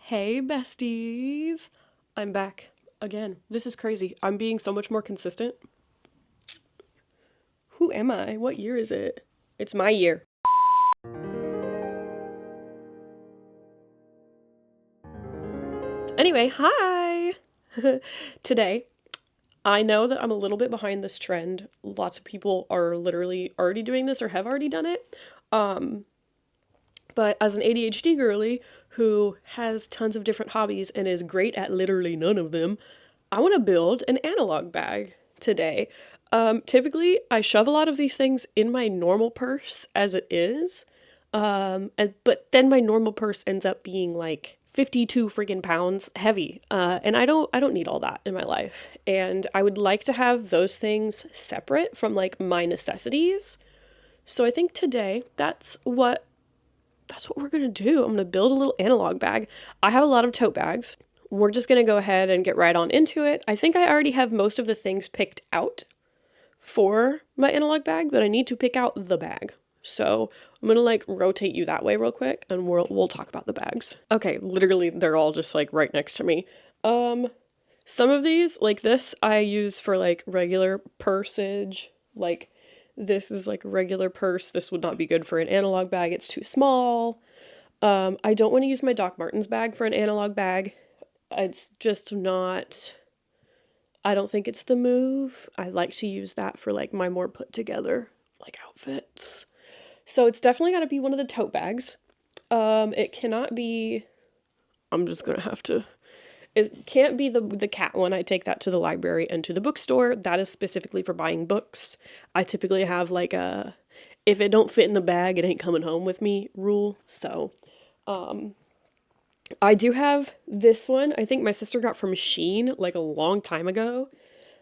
Hey besties! I'm back again. This is crazy. I'm being so much more consistent. Who am I? What year is it? It's my year. Anyway, hi! Today, I know that I'm a little bit behind this trend. Lots of people are literally already doing this or have already done it. But as an ADHD girly who has tons of different hobbies and is great at literally none of them, I want to build an analog bag today. Typically, I shove a lot of these things in my normal purse as it is, but then my normal purse ends up being like 52 freaking pounds heavy, and I don't need all that in my life. And I would like to have those things separate from like my necessities. So I think today that's what we're gonna do. I'm gonna build a little analog bag. I have a lot of tote bags. We're just gonna go ahead and get right on into it. I think I already have most of the things picked out for my analog bag, but I need to pick out the bag. So I'm gonna like rotate you that way real quick and we'll talk about the bags. Okay, literally they're all just like right next to me. Some of these, like this, I use for like regular pursage, like this is like a regular purse. This would not be good for an analog bag. It's too small. I don't want to use my Doc Martens bag for an analog bag. It's just not, I don't think it's the move. I like to use that for like my more put together like outfits. So it's definitely got to be one of the tote bags. It cannot be, I'm just going to have to, it can't be the cat one. I take that to the library and to the bookstore. That is specifically for buying books. I typically have like a, if it don't fit in the bag, it ain't coming home with me rule. So, I do have this one. I think my sister got from Shein like a long time ago.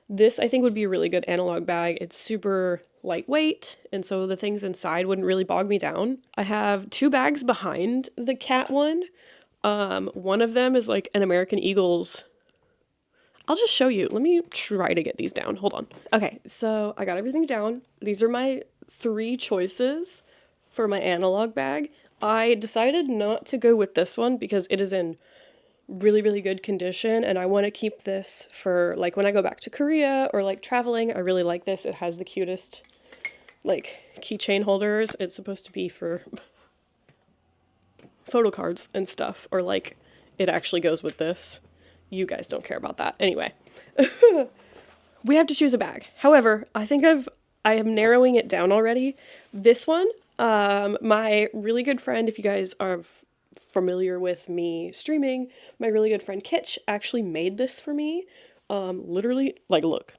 This I think would be a really good analog bag. It's super lightweight, and so the things inside wouldn't really bog me down. I have two bags behind the cat one. One of them is like an American Eagle's. I'll just show you. Let me try to get these down. Hold on. Okay, so I got everything down. These are my three choices for my analog bag. I decided not to go with this one because it is in really, really good condition, and I want to keep this for like when I go back to Korea or like traveling. I really like this. It has the cutest like keychain holders. It's supposed to be for photo cards and stuff, or like it actually goes with this. You guys don't care about that. Anyway, we have to choose a bag. However, I think I am narrowing it down already. This one, my really good friend, if you guys are familiar with me streaming, my really good friend Kitch actually made this for me. Literally, like, look.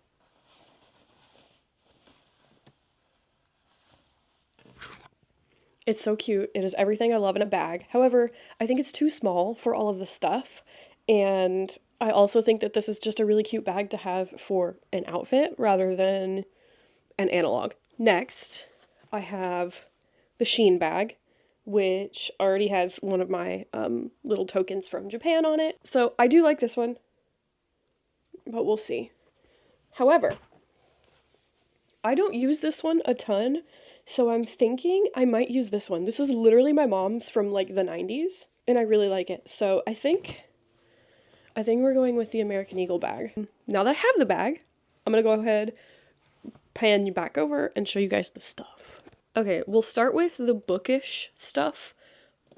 It's so cute. It is everything I love in a bag. However, I think it's too small for all of the stuff. And I also think that this is just a really cute bag to have for an outfit rather than an analog. Next, I have the Shein bag, which already has one of my little tokens from Japan on it. So I do like this one, but we'll see. However, I don't use this one a ton, so I'm thinking I might use this one. This is literally my mom's from like the 90s, and I really like it. So I think we're going with the American Eagle bag. Now that I have the bag, I'm gonna go ahead, pan you back over, and show you guys the stuff. Okay, we'll start with the bookish stuff,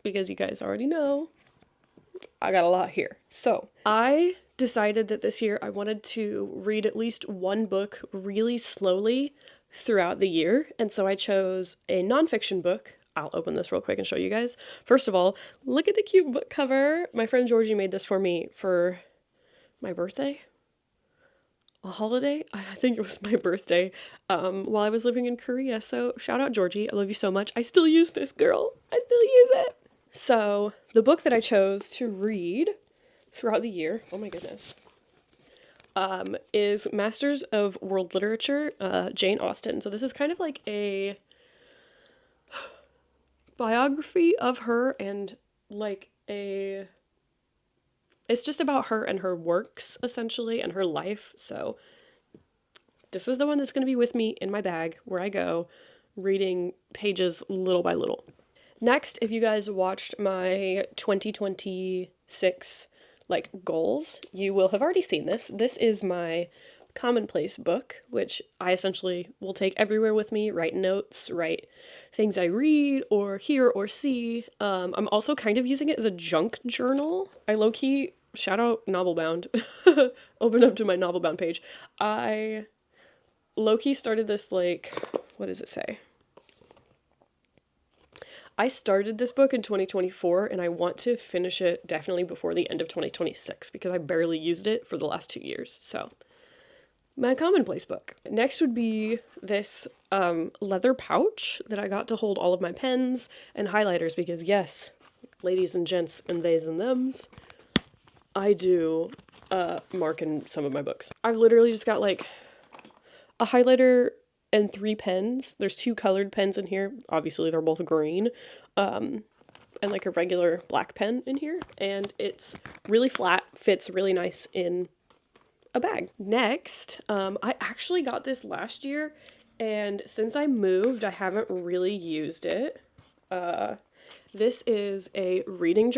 because you guys already know I got a lot here. So I decided that this year I wanted to read at least one book really slowly throughout the year, and so I chose a nonfiction book. I'll open this real quick and show you guys. First of all, look at the cute book cover. My friend Georgie made this for me for my birthday. A holiday? I think it was my birthday, while I was living in Korea. So shout out Georgie. I love you so much. I still use this, girl. I still use it. So the book that I chose to read throughout the year, oh my goodness, is Masters of World Literature, Jane Austen. So this is kind of like a biography of her, and like it's just about her and her works, essentially, and her life. So this is the one that's going to be with me in my bag where I go, reading pages little by little. Next, if you guys watched my 2020 6 like goals. You will have already seen this. This is my commonplace book, which I essentially will take everywhere with me, write notes, write things I read or hear or see. I'm also kind of using it as a junk journal. I low-key, shout out Novelbound, open up to my Novelbound page. I low-key started this, like, what does it say? I started this book in 2024 and I want to finish it definitely before the end of 2026 because I barely used it for the last 2 years. So, my commonplace book. Next would be this leather pouch that I got to hold all of my pens and highlighters because yes, ladies and gents and theys and thems, I do mark in some of my books. I've literally just got like a highlighter and 3 pens. There's 2 colored pens in here. Obviously they're both green. And like a regular black pen in here. And it's really flat, fits really nice in a bag. Next, I actually got this last year, and since I moved, I haven't really used it. This is a reading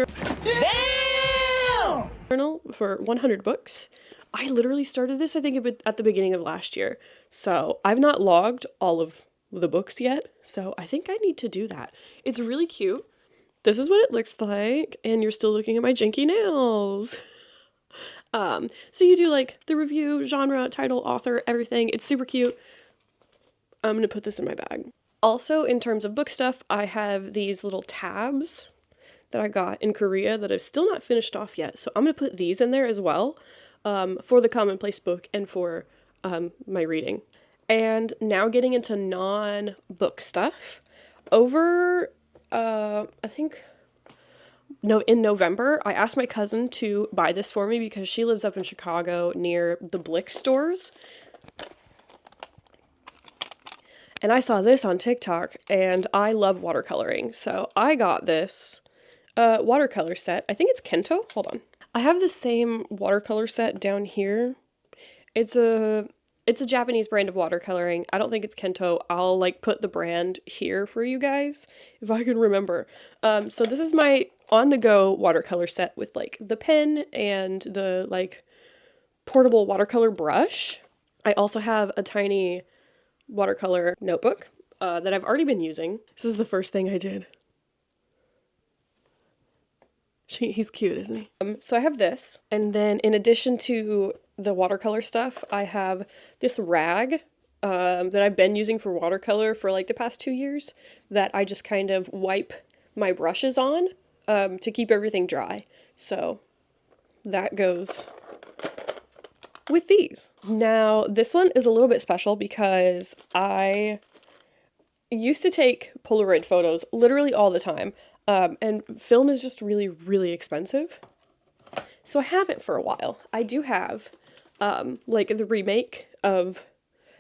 journal for 100 books. I literally started this, I think, at the beginning of last year. So I've not logged all of the books yet, so I think I need to do that. It's really cute. This is what it looks like, and you're still looking at my janky nails. So you do like the review, genre, title, author, everything. It's super cute. I'm gonna put this in my bag. Also, in terms of book stuff, I have these little tabs that I got in Korea that I've still not finished off yet. So I'm gonna put these in there as well, for the commonplace book and for my reading. And now getting into non-book stuff. Over, I think, no, in November, I asked my cousin to buy this for me because she lives up in Chicago near the Blick stores. And I saw this on TikTok, and I love watercoloring. So I got this watercolor set. I think it's Kento. Hold on. I have the same watercolor set down here. It's a Japanese brand of watercoloring. I don't think it's Kento. I'll like put the brand here for you guys if I can remember. So this is my on-the-go watercolor set with like the pen and the like portable watercolor brush. I also have a tiny watercolor notebook that I've already been using. This is the first thing I did. He's cute, isn't he? So I have this, and then in addition to the watercolor stuff, I have this rag that I've been using for watercolor for like the past 2 years that I just kind of wipe my brushes on to keep everything dry. So that goes with these. Now, this one is a little bit special because I used to take Polaroid photos literally all the time. And film is just really, really expensive. So I haven't for a while. I do have, like the remake of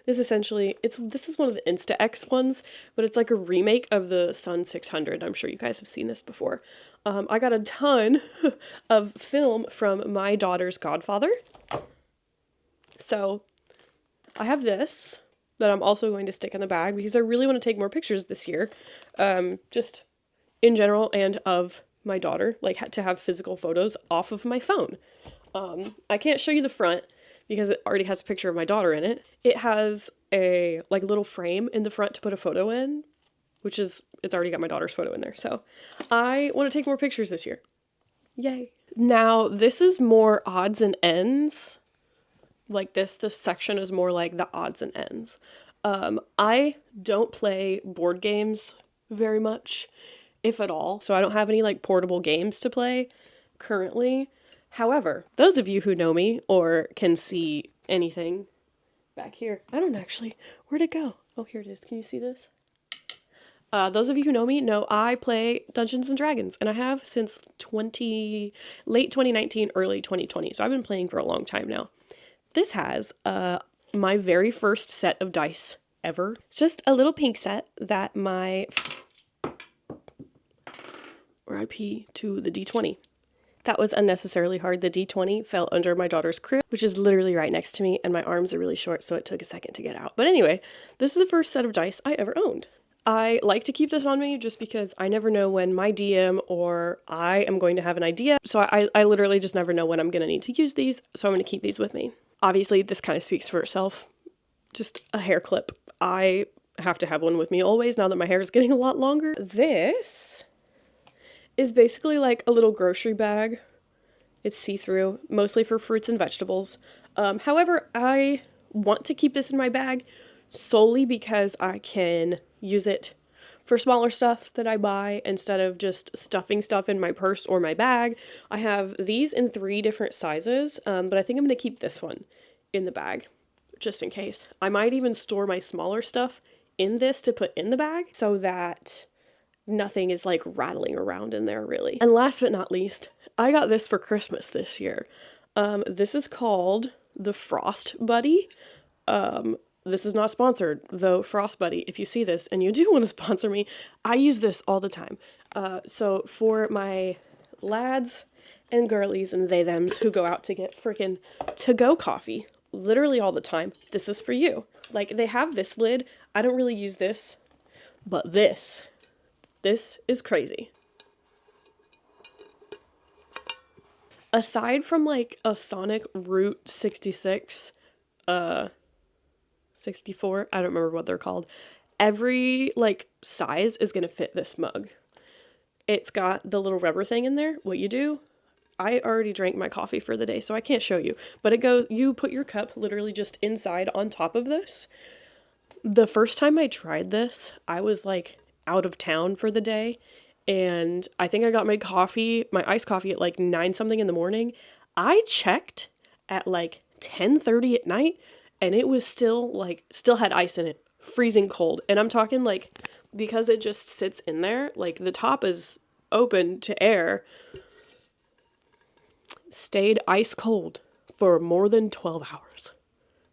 this essentially, this is one of the Insta-X ones, but it's like a remake of the Sun 600. I'm sure you guys have seen this before. I got a ton of film from my daughter's godfather. So I have this that I'm also going to stick in the bag because I really want to take more pictures this year. Just in general and of my daughter, like to have physical photos off of my phone. I can't show you the front because it already has a picture of my daughter in it. It has a like little frame in the front to put a photo in, which is, it's already got my daughter's photo in there. So I want to take more pictures this year. Yay. Now this is more odds and ends. Like this section is more like the odds and ends. I don't play board games very much, if at all. So I don't have any like portable games to play currently. However, those of you who know me or can see anything back here, I don't actually, where'd it go? Oh, here it is. Can you see this? Those of you who know me know I play Dungeons and Dragons, and I have since late 2019, early 2020. So I've been playing for a long time now. This has my very first set of dice ever. It's just a little pink set that my RIP to the D20. That was unnecessarily hard. The D20 fell under my daughter's crib, which is literally right next to me, and my arms are really short, so it took a second to get out. But anyway, this is the first set of dice I ever owned. I like to keep this on me just because I never know when my DM or I am going to have an idea. So I literally just never know when I'm going to need to use these. So I'm going to keep these with me. Obviously, this kind of speaks for itself. Just a hair clip. I have to have one with me always now that my hair is getting a lot longer. This is basically like a little grocery bag. It's see-through, mostly for fruits and vegetables. However, I want to keep this in my bag solely because I can use it for smaller stuff that I buy instead of just stuffing stuff in my purse or my bag. I have these in 3 different sizes, but I think I'm going to keep this one in the bag just in case. I might even store my smaller stuff in this to put in the bag so that nothing is like rattling around in there really. And last but not least, I got this for Christmas this year. This is called the Frost Buddy. This is not sponsored, though. Frost Buddy, if you see this and you do want to sponsor me, I use this all the time. So for my lads and girlies and they thems who go out to get freaking to-go coffee literally all the time, this is for you. Like, they have this lid. I don't really use this, but this is crazy. Aside from like a Sonic Route 66, 64, I don't remember what they're called, every like size is gonna fit this mug. It's got the little rubber thing in there. What you do, I already drank my coffee for the day, so I can't show you, but it goes, you put your cup literally just inside on top of this. The first time I tried this, I was like out of town for the day, and I think I got my coffee, my iced coffee at like 9 something in the morning. I checked at like 10:30 at night, and it was still had ice in it, freezing cold. And I'm talking like, because it just sits in there, like the top is open to air, stayed ice cold for more than 12 hours.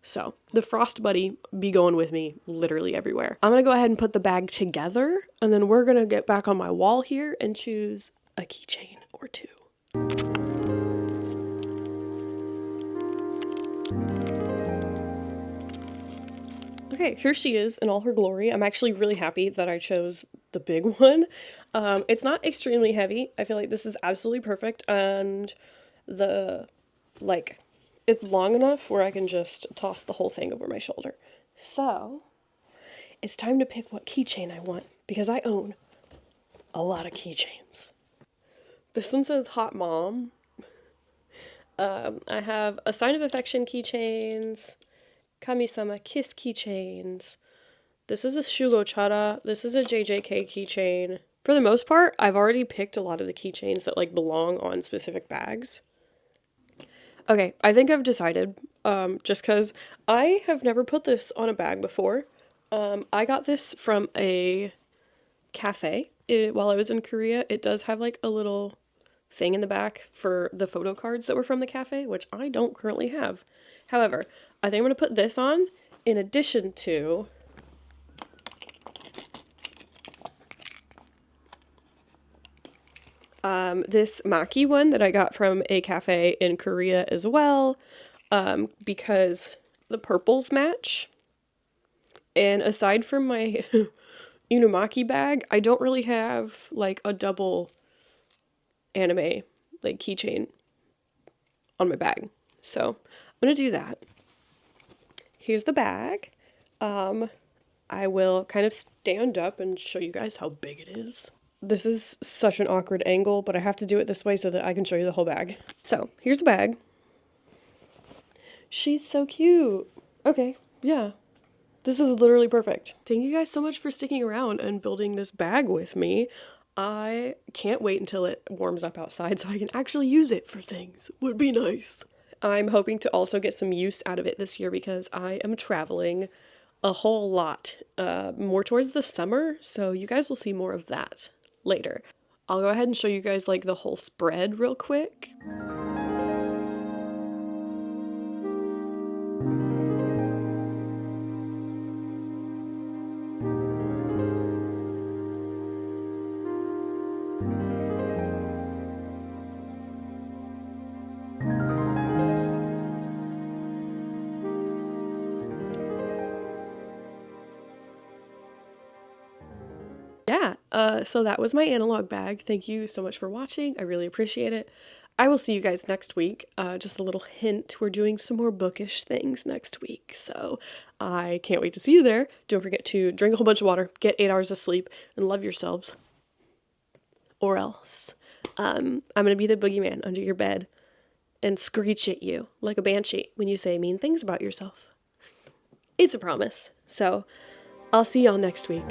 So the Frost Buddy be going with me literally everywhere. I'm going to go ahead and put the bag together, and then we're going to get back on my wall here and choose a keychain or 2. Okay, here she is in all her glory. I'm actually really happy that I chose the big one. It's not extremely heavy. I feel like this is absolutely perfect, and it's long enough where I can just toss the whole thing over my shoulder. So, it's time to pick what keychain I want, because I own a lot of keychains. This one says Hot Mom. I have a Sign of Affection keychains, Kami-sama Kiss keychains. This is a Shugo Chara. This is a JJK keychain. For the most part, I've already picked a lot of the keychains that like belong on specific bags. Okay, I think I've decided, just because I have never put this on a bag before. I got this from a cafe while I was in Korea. It does have like a little thing in the back for the photo cards that were from the cafe, which I don't currently have. However, I think I'm going to put this on in addition to this Maki one that I got from a cafe in Korea as well, because the purples match. And aside from my Inumaki bag, I don't really have like a double anime like keychain on my bag. So I'm gonna do that. Here's the bag. I will kind of stand up and show you guys how big it is. This is such an awkward angle, but I have to do it this way so that I can show you the whole bag. So here's the bag. She's so cute. Okay, yeah. This is literally perfect. Thank you guys so much for sticking around and building this bag with me. I can't wait until it warms up outside so I can actually use it for things. Would be nice. I'm hoping to also get some use out of it this year because I am traveling a whole lot, more towards the summer, so you guys will see more of that later. I'll go ahead and show you guys like the whole spread real quick. So that was my analog bag. Thank you so much for watching. I really appreciate it. I will see you guys next week. Just a little hint, we're doing some more bookish things next week. So I can't wait to see you there. Don't forget to drink a whole bunch of water, get 8 hours of sleep, and love yourselves. Or else I'm going to be the boogeyman under your bed and screech at you like a banshee when you say mean things about yourself. It's a promise. So I'll see y'all next week.